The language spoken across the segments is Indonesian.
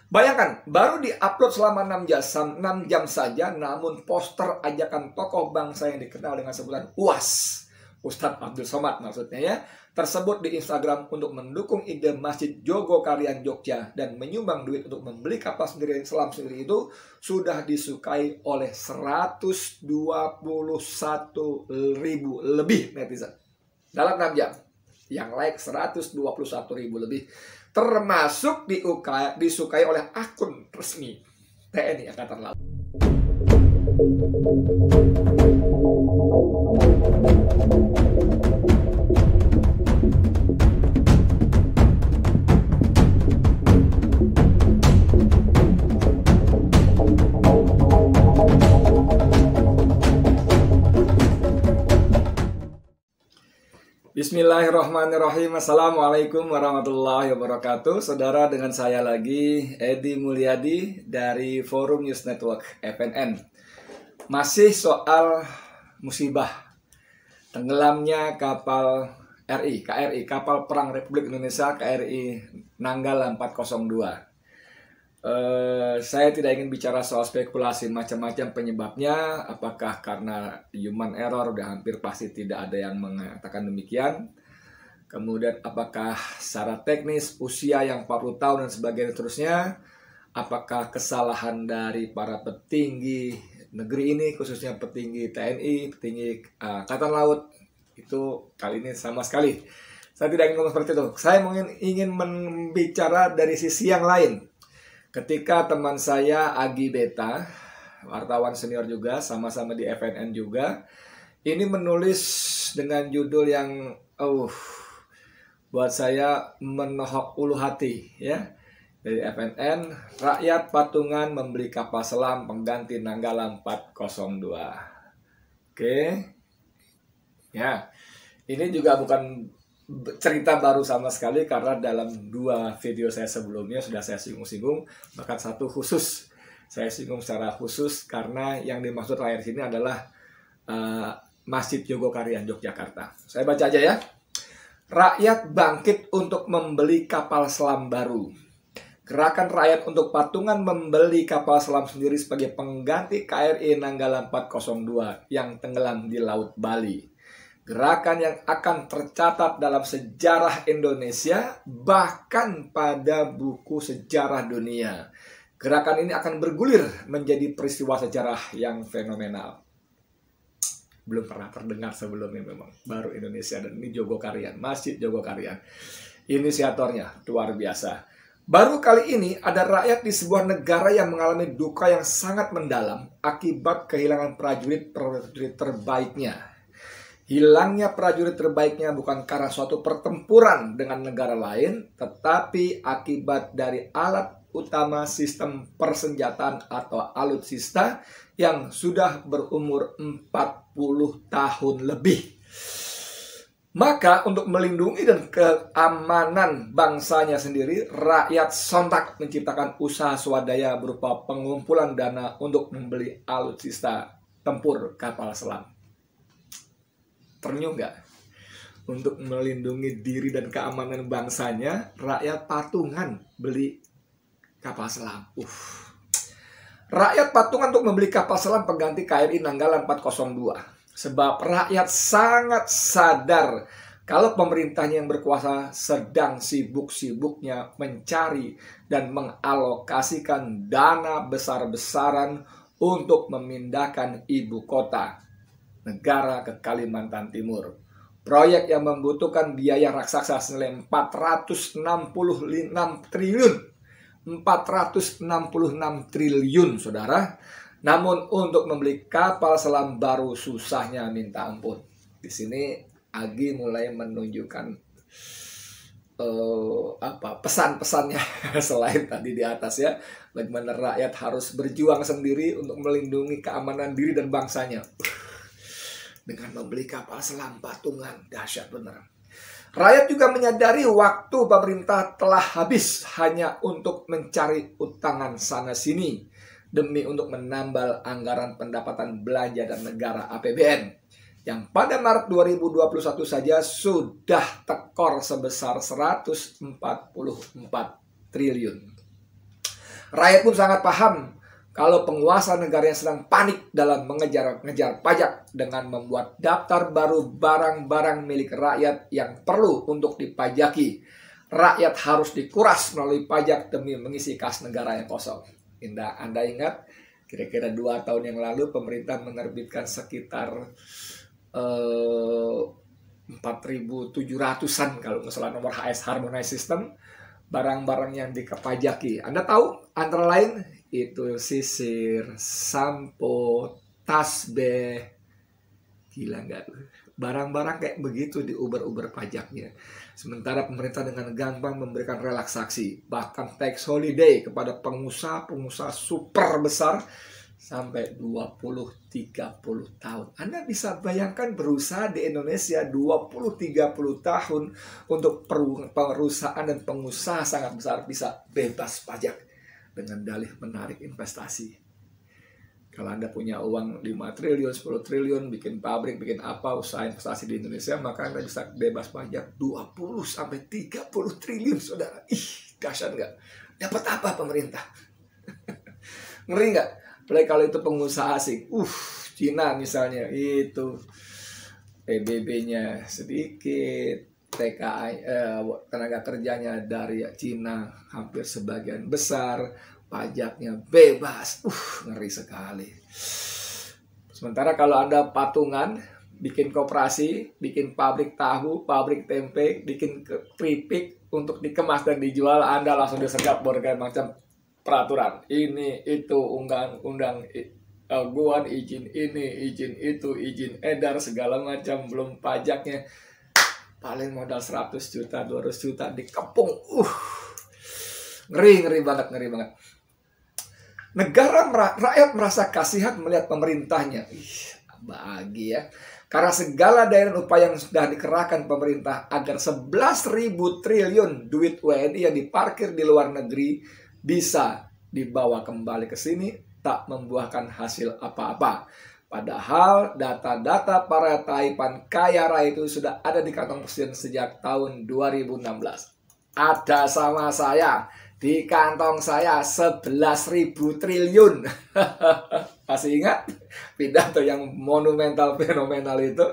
Bayangkan, baru diupload selama 6 jam saja, namun poster ajakan tokoh bangsa yang dikenal dengan sebutan UAS, Ustadz Abdul Somad maksudnya ya, tersebut di Instagram untuk mendukung ide Masjid Jogokarian Jogja dan menyumbang duit untuk membeli kapal sendiri selam sendiri itu sudah disukai oleh 121.000 lebih netizen dalam 6 jam. Yang like 121.000 lebih, termasuk disukai oleh akun resmi TNI Angkatan Laut. Bismillahirrahmanirrahim. Assalamualaikum warahmatullahi wabarakatuh. Saudara, dengan saya lagi Edi Mulyadi dari Forum News Network FNN. Masih soal musibah tenggelamnya kapal KRI, kapal Perang Republik Indonesia KRI Nanggala 402. Saya tidak ingin bicara soal spekulasi macam-macam penyebabnya, apakah karena human error, udah hampir pasti tidak ada yang mengatakan demikian. Kemudian apakah secara teknis usia yang 40 tahun dan sebagainya terusnya, apakah kesalahan dari para petinggi negeri ini, khususnya petinggi TNI, petinggi Angkatan Laut, itu kali ini sama sekali saya tidak ingin ngomong seperti itu. Saya ingin membicara dari sisi yang lain. Ketika teman saya Agi Beta, wartawan senior juga, sama-sama di FNN juga, ini menulis dengan judul yang buat saya menohok ulu hati ya. Dari FNN, rakyat patungan membeli kapal selam pengganti Nanggala 402. Oke. Ya. Ini juga bukan cerita baru sama sekali, karena dalam 2 video saya sebelumnya sudah saya singgung-singgung, bahkan satu khusus saya singgung secara khusus karena yang dimaksud rakyat sini adalah Masjid Jogokarian Yogyakarta. Saya baca aja ya. Rakyat bangkit untuk membeli kapal selam baru. Gerakan rakyat untuk patungan membeli kapal selam sendiri sebagai pengganti KRI Nanggala 402 yang tenggelam di Laut Bali. Gerakan yang akan tercatat dalam sejarah Indonesia, bahkan pada buku sejarah dunia. Gerakan ini akan bergulir menjadi peristiwa sejarah yang fenomenal. Belum pernah terdengar sebelumnya memang. Baru Indonesia, dan ini Jogokarian, Masjid Jogokarian. Inisiatornya luar biasa. Baru kali ini ada rakyat di sebuah negara yang mengalami duka yang sangat mendalam akibat kehilangan prajurit terbaiknya. Hilangnya prajurit terbaiknya bukan karena suatu pertempuran dengan negara lain, tetapi akibat dari alat utama sistem persenjataan atau alutsista yang sudah berumur 40 tahun lebih. Maka untuk melindungi dan keamanan bangsanya sendiri, rakyat sontak menciptakan usaha swadaya berupa pengumpulan dana untuk membeli alutsista tempur kapal selam. Ternyuh nggak? Untuk melindungi diri dan keamanan bangsanya, rakyat patungan beli kapal selam. Rakyat patungan untuk membeli kapal selam pengganti KRI Nanggala 402. Sebab rakyat sangat sadar kalau pemerintahnya yang berkuasa sedang sibuk-sibuknya mencari dan mengalokasikan dana besar-besaran untuk memindahkan ibu kota negara ke Kalimantan Timur. Proyek yang membutuhkan biaya raksasa senilai 466 triliun. 466 triliun, saudara. Namun untuk membeli kapal selam baru susahnya minta ampun. Di sini Agi mulai menunjukkan pesan-pesannya selain tadi di atas ya. Bagaimana rakyat harus berjuang sendiri untuk melindungi keamanan diri dan bangsanya. Dengan membeli kapal selam patungan, dahsyat benar. Rakyat juga menyadari waktu pemerintah telah habis hanya untuk mencari utangan sana-sini demi untuk menambal anggaran pendapatan belanja dan negara APBN yang pada Maret 2021 saja sudah tekor sebesar 144 triliun. Rakyat pun sangat paham kalau penguasa negara yang sedang panik dalam mengejar pajak dengan membuat daftar baru barang-barang milik rakyat yang perlu untuk dipajaki. Rakyat harus dikuras melalui pajak demi mengisi kas negara yang kosong. Anda ingat, kira-kira 2 tahun yang lalu pemerintah menerbitkan sekitar 4.700-an kalau nggak salah nomor HS Harmonized System, barang-barang yang dipajaki. Anda tahu antara lain itu sisir, sampo, tasbih, gila nggak? Barang-barang kayak begitu diuber-uber pajaknya. Sementara pemerintah dengan gampang memberikan relaksasi, bahkan tax holiday kepada pengusaha-pengusaha super besar sampai 20-30 tahun. Anda bisa bayangkan berusaha di Indonesia 20-30 tahun untuk perusahaan dan pengusaha sangat besar bisa bebas pajak dengan dalih menarik investasi. Kalau Anda punya uang 5 triliun, 10 triliun, bikin pabrik, bikin apa, usaha investasi di Indonesia, maka Anda bisa bebas pajak 20-30 triliun, saudara. Ih, dahsyat nggak? Dapat apa pemerintah? Ngeri nggak? Apalagi kalau itu pengusaha asing. Cina misalnya, itu PBB-nya sedikit, TKI, tenaga kerjanya dari Cina hampir sebagian besar, pajaknya bebas. Ngeri sekali. Sementara kalau Anda patungan, bikin koperasi, bikin pabrik tahu, pabrik tempe, bikin keripik untuk dikemas dan dijual, Anda langsung disergap berbagai macam peraturan. Ini, itu, undang-undang, aguan, izin ini, izin itu, izin edar, segala macam, belum pajaknya. Paling modal 100 juta, 200 juta dikepung. Ngeri banget. Rakyat merasa kasihan melihat pemerintahnya. Bahagia. Karena segala daya dan upaya yang sudah dikerahkan pemerintah agar 11.000 triliun duit WNI yang diparkir di luar negeri bisa dibawa kembali ke sini, tak membuahkan hasil apa-apa. Padahal data-data para taipan kaya raya itu sudah ada di kantong presiden sejak tahun 2016. Ada sama saya, di kantong saya 11.000 triliun. Masih ingat pidato yang monumental, fenomenal itu?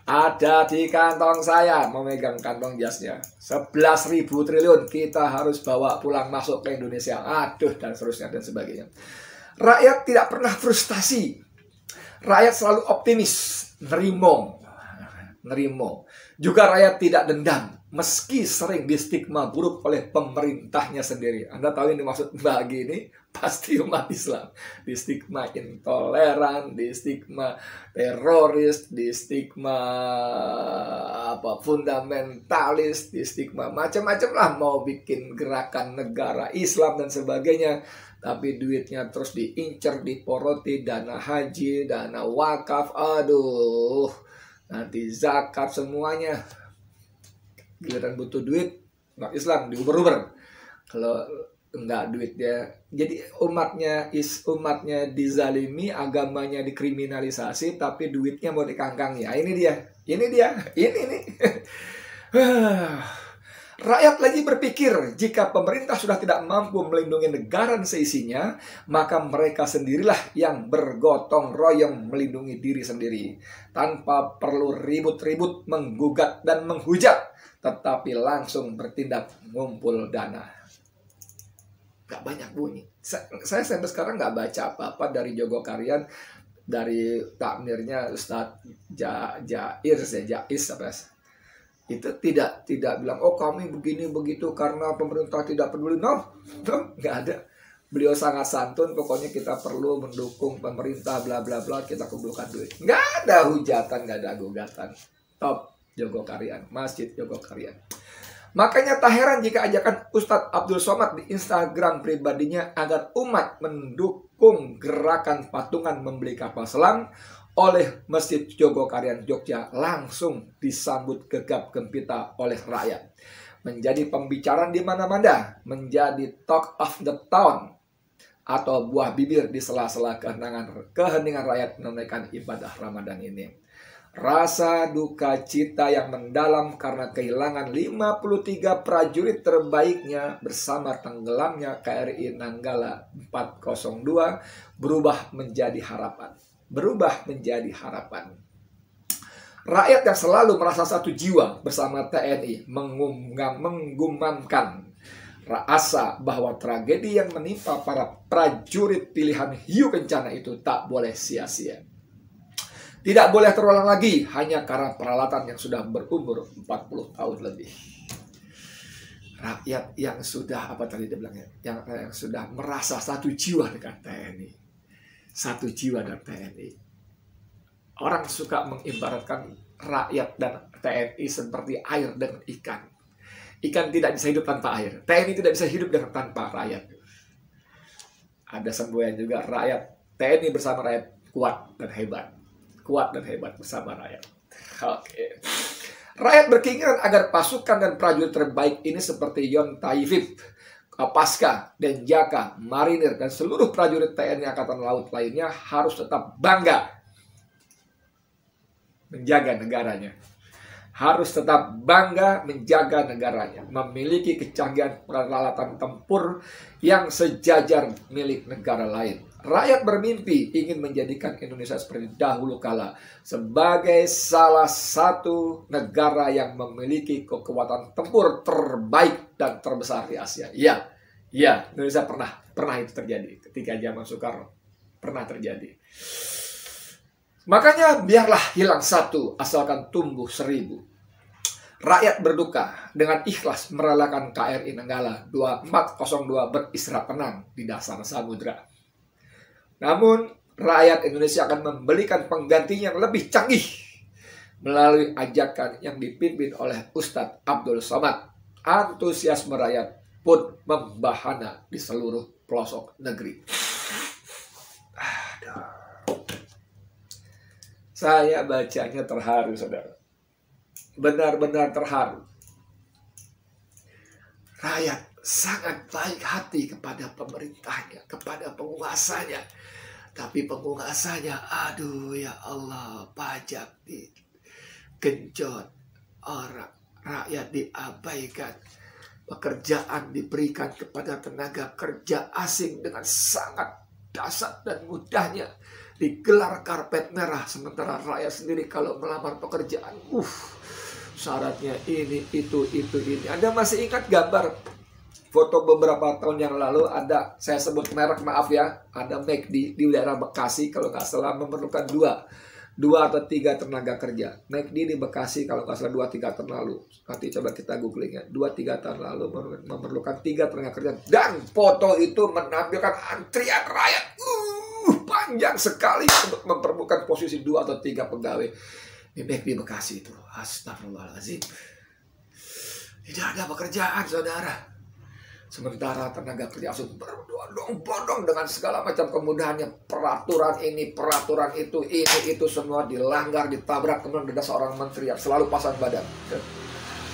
Ada di kantong saya, memegang kantong jasnya. 11.000 triliun kita harus bawa pulang masuk ke Indonesia. Dan seterusnya dan sebagainya. Rakyat tidak pernah frustasi. Rakyat selalu optimis, nerimo. Juga rakyat tidak dendam, meski sering distigma buruk oleh pemerintahnya sendiri. Anda tahu yang dimaksud bagi ini? Pasti umat Islam. Distigma intoleran, distigma teroris, distigma fundamentalis, distigma macam-macam lah. Mau bikin gerakan negara Islam dan sebagainya. Tapi duitnya terus diincar, diporoti, dana haji, dana wakaf, nanti zakat semuanya. Giliran butuh duit, umat Islam diuber-uber. Kalau enggak duitnya, jadi umatnya dizalimi, agamanya dikriminalisasi, tapi duitnya mau dikangkangi. Ini dia. Rakyat lagi berpikir, jika pemerintah sudah tidak mampu melindungi negara dan seisinya, maka mereka sendirilah yang bergotong royong melindungi diri sendiri, tanpa perlu ribut-ribut, menggugat dan menghujat, tetapi langsung bertindak ngumpul dana. Gak banyak bunyi. Saya sampai sekarang gak baca apa-apa dari Jogokarian, dari takmirnya Ustadz Jais apa ya? Itu tidak bilang kami begini begitu karena pemerintah tidak peduli. No, nggak ada. Beliau sangat santun, pokoknya kita perlu mendukung pemerintah bla bla bla, kita kumpulkan duit. Nggak ada hujatan, nggak ada gugatan. Top Jogokarian, Masjid Jogokarian. Makanya tak heran jika ajakan Ustadz Abdul Somad di Instagram pribadinya agar umat mendukung gerakan patungan membeli kapal selam oleh Masjid Jogokarian Jogja langsung disambut gegap gempita oleh rakyat. Menjadi pembicaraan di mana-mana, menjadi talk of the town atau buah bibir di sela-sela keheningan rakyat menunaikan ibadah Ramadan ini. Rasa duka cita yang mendalam karena kehilangan 53 prajurit terbaiknya bersama tenggelamnya KRI Nanggala 402 berubah menjadi harapan. Berubah menjadi harapan. Rakyat yang selalu merasa satu jiwa bersama TNI menggumamkan rasa bahwa tragedi yang menimpa para prajurit pilihan hiu kencana itu tak boleh sia-sia. Tidak boleh terulang lagi hanya karena peralatan yang sudah berumur 40 tahun lebih. Rakyat yang sudah, apa tadi dia bilangnya, yang sudah merasa satu jiwa dengan TNI. Satu jiwa dengan TNI. Orang suka mengibaratkan rakyat dan TNI seperti air dengan ikan. Ikan tidak bisa hidup tanpa air. TNI tidak bisa hidup dengan tanpa rakyat. Ada semboyan juga, rakyat TNI bersama rakyat kuat dan hebat. Kuat dan hebat bersama rakyat. Oke. Rakyat berkeinginan agar pasukan dan prajurit terbaik ini seperti Yon Taifib, Kopaska, Denjaka, Marinir, dan seluruh prajurit TNI Angkatan Laut lainnya harus tetap bangga menjaga negaranya. Harus tetap bangga menjaga negaranya. Memiliki kecanggihan peralatan tempur yang sejajar milik negara lain. Rakyat bermimpi ingin menjadikan Indonesia seperti dahulu kala sebagai salah satu negara yang memiliki kekuatan tempur terbaik dan terbesar di Asia. Ya, Indonesia pernah itu terjadi ketika zaman Soekarno. Pernah terjadi. Makanya biarlah hilang satu asalkan tumbuh 1000. Rakyat berduka dengan ikhlas merelakan KRI Nanggala 402 beristirahat tenang di dasar samudra. Namun, rakyat Indonesia akan membelikan penggantinya yang lebih canggih melalui ajakan yang dipimpin oleh Ustadz Abdul Somad. Antusiasme rakyat pun membahana di seluruh pelosok negeri. Saya bacanya terharu, saudara. Benar-benar terharu. Rakyat sangat baik hati kepada pemerintahnya, kepada penguasanya. Tapi penguasanya, aduh ya Allah, pajak digenjot, orang rakyat diabaikan, pekerjaan diberikan kepada tenaga kerja asing dengan sangat dasar dan mudahnya, digelar karpet merah, sementara rakyat sendiri kalau melamar pekerjaan, syaratnya ini, itu, ini. Anda masih ingat gambar foto beberapa tahun yang lalu, ada, saya sebut merek, maaf ya, ada McD di daerah Bekasi, kalau nggak salah memerlukan 2 atau 3 tenaga kerja. McD di Bekasi kalau nggak salah 2-3 tahun lalu. Nanti coba kita googling ya. 2-3 tahun lalu memerlukan 3 tenaga kerja. Dan foto itu menampilkan antrian rakyat panjang sekali untuk memperebutkan posisi 2 atau 3 pegawai di McD Bekasi itu. Astagfirullahaladzim. Tidak ada pekerjaan, saudara. Sementara tenaga kerja asing berbondong-bondong dengan segala macam kemudahannya. Peraturan ini, peraturan itu, ini, itu semua dilanggar, ditabrak. Kemudian ada seorang menteri yang selalu pasang badan.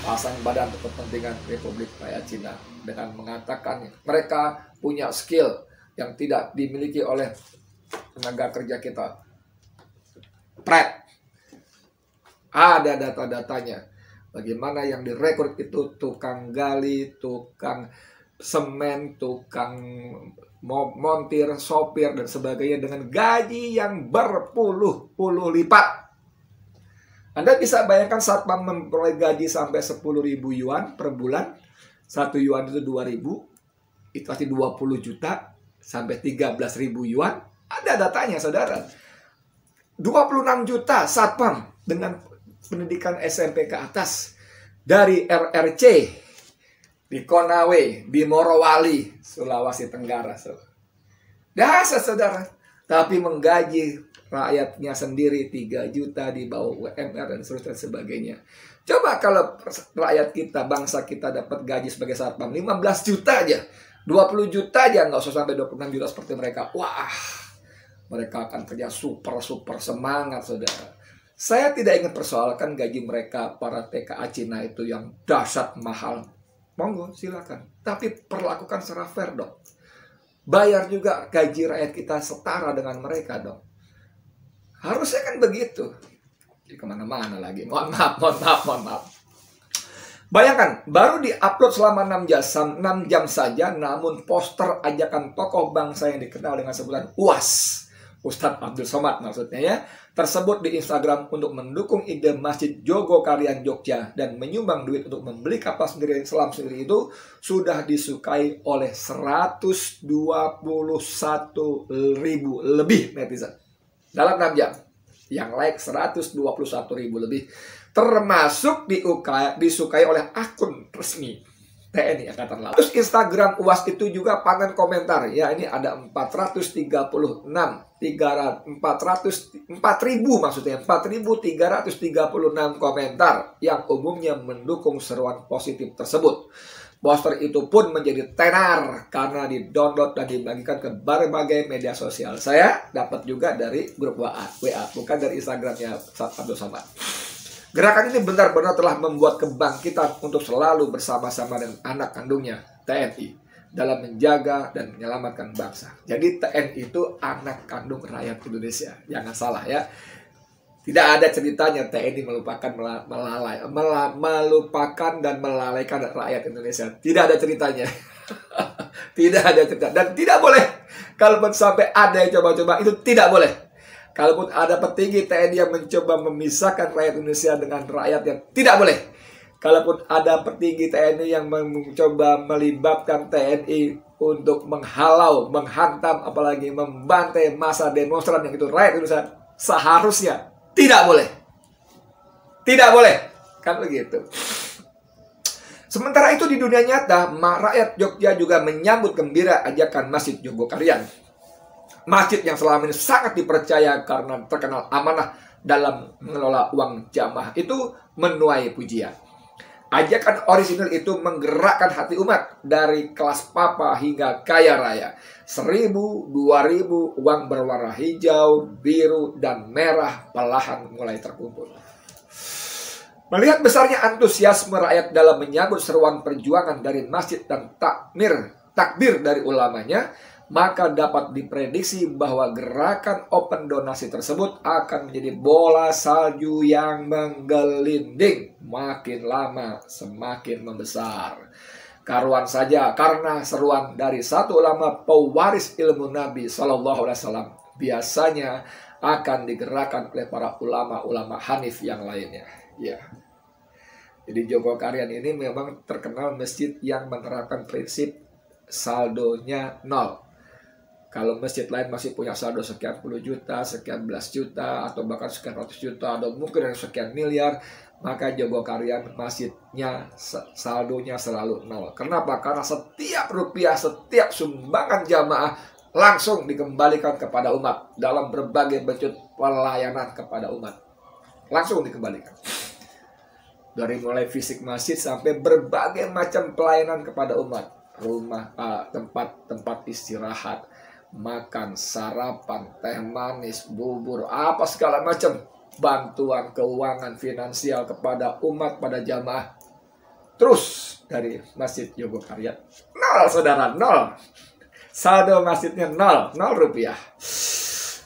Pasang badan untuk kepentingan Republik Rakyat Cina. Dengan mengatakan mereka punya skill yang tidak dimiliki oleh tenaga kerja kita. Pret. Ada data-datanya. Bagaimana yang direkrut itu tukang gali, tukang semen, tukang montir, sopir, dan sebagainya dengan gaji yang berpuluh-puluh lipat. Anda bisa bayangkan satpam memperoleh gaji sampai 10.000 yuan per bulan. 1 yuan itu 2.000. Itu arti 20 juta sampai 13.000 yuan. Ada datanya, saudara. 26 juta satpam dengan pendidikan SMP ke atas dari RRC di Konawe, di Morowali, Sulawesi Tenggara. Dasar, saudara. Tapi menggaji rakyatnya sendiri 3 juta di bawah UMR dan seterusnya sebagainya. Coba kalau rakyat kita, bangsa kita dapat gaji sebagai satpam 15 juta aja, 20 juta aja, nggak usah sampai 26 juta seperti mereka. Wah, mereka akan kerja super semangat, saudara. Saya tidak ingin persoalkan gaji mereka para TKA Cina itu yang dahsyat mahal. Monggo, silakan. Tapi perlakukan secara fair dong. Bayar juga gaji rakyat kita setara dengan mereka dong. Harusnya kan begitu. Di kemana-mana lagi. Mohon maaf. Bayangkan, baru di-upload selama 6 jam saja, namun poster ajakan tokoh bangsa yang dikenal dengan sebutan UAS, Ustadz Abdul Somad maksudnya ya, tersebut di Instagram untuk mendukung ide Masjid Jogokarian Jogja dan menyumbang duit untuk membeli kapal sendiri selam sendiri itu sudah disukai oleh 121.000 lebih netizen dalam 6 jam. Yang like 121.000 lebih, termasuk disukai oleh akun resmi TNI Angkatan Laut. Terus Instagram UAS itu juga panen komentar. Ya, ini ada 4.336 komentar yang umumnya mendukung seruan positif tersebut. Poster itu pun menjadi tenar karena di-download dan dibagikan ke berbagai media sosial. Saya dapat juga dari grup WA, bukan dari Instagramnya Abdul Somad. Gerakan ini benar-benar telah membuat kebangkitan untuk selalu bersama-sama dengan anak kandungnya, TNI, dalam menjaga dan menyelamatkan bangsa. Jadi TNI itu anak kandung rakyat Indonesia. Jangan salah ya. Tidak ada ceritanya TNI melupakan dan melalaikan rakyat Indonesia. Tidak ada ceritanya. Tidak ada cerita. Dan tidak boleh. Kalaupun sampai ada yang coba-coba, itu tidak boleh. Kalaupun ada petinggi TNI yang mencoba memisahkan rakyat Indonesia dengan rakyatnya, tidak boleh. Kalaupun ada petinggi TNI yang mencoba melibatkan TNI untuk menghalau, menghantam, apalagi membantai massa demonstran yang itu rakyat Indonesia, seharusnya tidak boleh. Tidak boleh. Kan begitu. Sementara itu di dunia nyata, rakyat Jogja juga menyambut gembira ajakan Masjid Jogokarian. Masjid yang selama ini sangat dipercaya karena terkenal amanah dalam mengelola uang jamaah itu menuai pujian. Ajakan orisinil itu menggerakkan hati umat dari kelas papa hingga kaya raya. 1.000, 2.000 uang berwarna hijau, biru, dan merah perlahan mulai terkumpul. Melihat besarnya antusiasme rakyat dalam menyambut seruan perjuangan dari masjid dan takbir dari ulamanya, maka dapat diprediksi bahwa gerakan open donasi tersebut akan menjadi bola salju yang menggelinding, makin lama semakin membesar. Karuan saja karena seruan dari satu ulama pewaris ilmu Nabi SAW biasanya akan digerakkan oleh para ulama-ulama Hanif yang lainnya. Ya. Jadi Jogokarian ini memang terkenal masjid yang menerapkan prinsip saldonya nol. Kalau masjid lain masih punya saldo sekian puluh juta, sekian belas juta, atau bahkan sekian ratus juta, atau mungkin sekian miliar, maka Jogokarian masjidnya saldonya selalu nol. Kenapa? Karena setiap rupiah, setiap sumbangan jamaah langsung dikembalikan kepada umat dalam berbagai bentuk pelayanan kepada umat. Langsung dikembalikan. Dari mulai fisik masjid sampai berbagai macam pelayanan kepada umat. Rumah, tempat istirahat, makan, sarapan, teh manis, bubur, apa segala macam. Bantuan keuangan finansial kepada umat, pada jamaah. Terus dari Masjid Jogokarian. Nol, saudara, nol. Saldo masjidnya nol rupiah.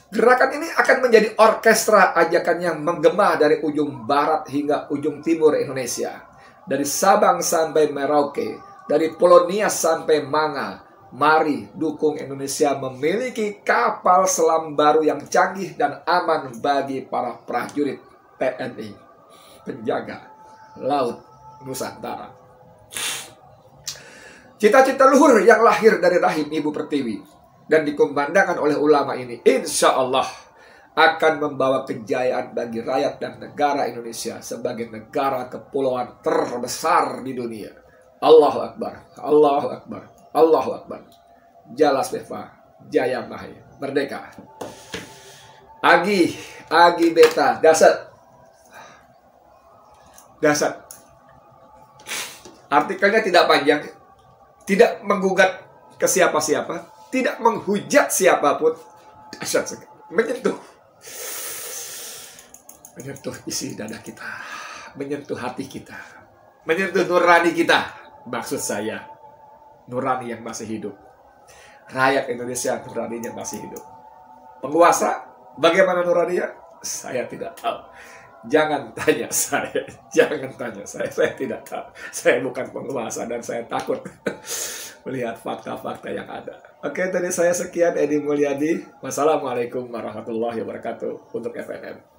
Gerakan ini akan menjadi orkestra ajakan yang menggema dari ujung barat hingga ujung timur Indonesia. Dari Sabang sampai Merauke, dari Pulau Nias sampai Manga. Mari dukung Indonesia memiliki kapal selam baru yang canggih dan aman bagi para prajurit TNI, penjaga Laut Nusantara. Cita-cita luhur yang lahir dari rahim Ibu Pertiwi dan dikumandangkan oleh ulama ini, insya Allah akan membawa kejayaan bagi rakyat dan negara Indonesia sebagai negara kepulauan terbesar di dunia. Allahu Akbar, Allahu Akbar, Allahu Akbar. Jalas Beva, Jaya Mahai, Merdeka. Agi Beta, dasar. Artikelnya tidak panjang, tidak menggugat ke siapa-siapa, tidak menghujat siapapun. Dahsyat sekali. Menyentuh isi dada kita, menyentuh hati kita, menyentuh nurani kita. Maksud saya, nurani yang masih hidup. Rakyat Indonesia nuraninya masih hidup. Penguasa, bagaimana nuraninya? Saya tidak tahu. Jangan tanya saya, jangan tanya saya tidak tahu. Saya bukan penguasa dan saya takut melihat fakta-fakta yang ada. Oke, tadi saya sekian, Edi Mulyadi. Wassalamualaikum warahmatullahi wabarakatuh untuk FNN.